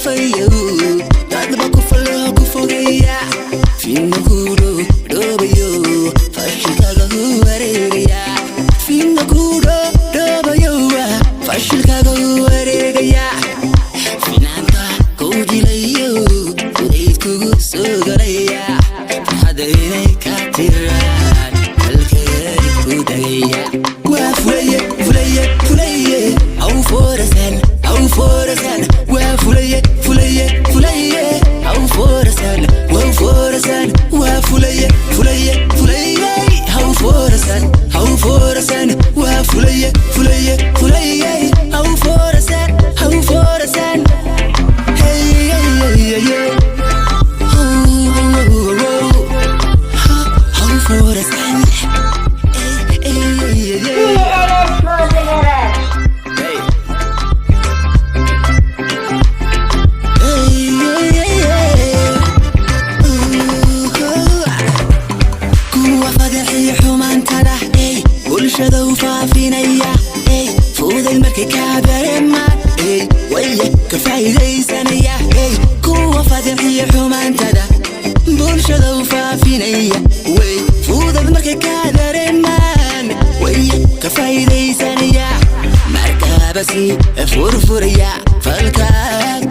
fayo dadba ku falo ku fogeeya fiina kudo dobayo fashilkaaga wareegaya fiina kudo dobayo fashilkaaga wareegaya finaanta koojilayo kuleedkugu soo galaya hadayna ka tiraan halkeed ku dagaya waa fulaye fulaye fulaye aw forasan waa fulaye fulaye fulaye aw forasan waa fulaye fulaye fulaye aw forasan waa fulaye fulaye fulaye aw forasan hey hey hey aw forasan bulshada u faafinaya fuuday markay ka dareemaan way ka faa'iidaysanaya kuwa fadhiya xumaantada bulshada u faafinaya way fuuday markay ka dareemaan way ka faa'iidaysanaya markaba si furfuraya falka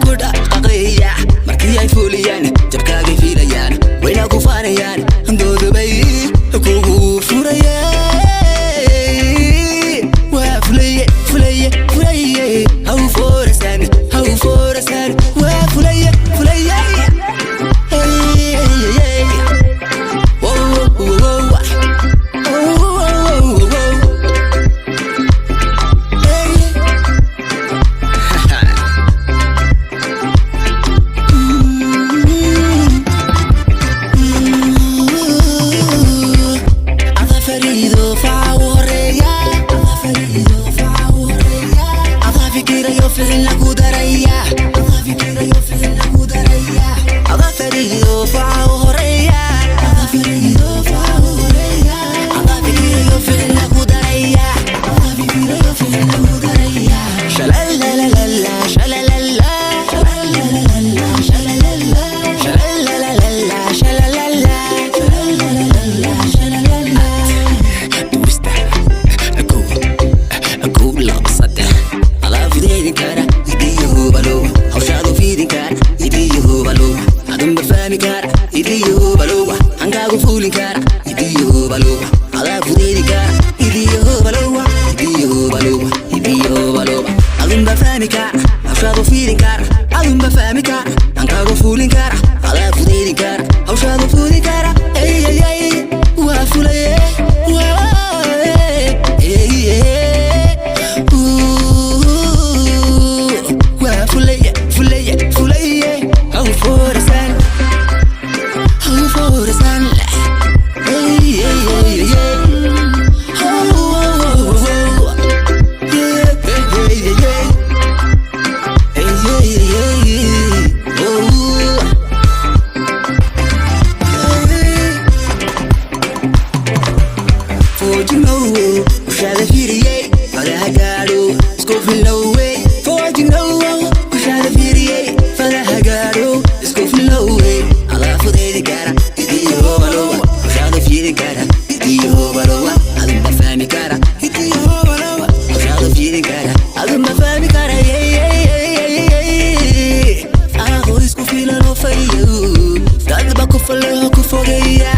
ku dhaqaqaya markii ay fuliyaan jabkaaga fiilayaan wayna ku faanayaan doodubay kugu furayaan dadba ku falo ku fogeeya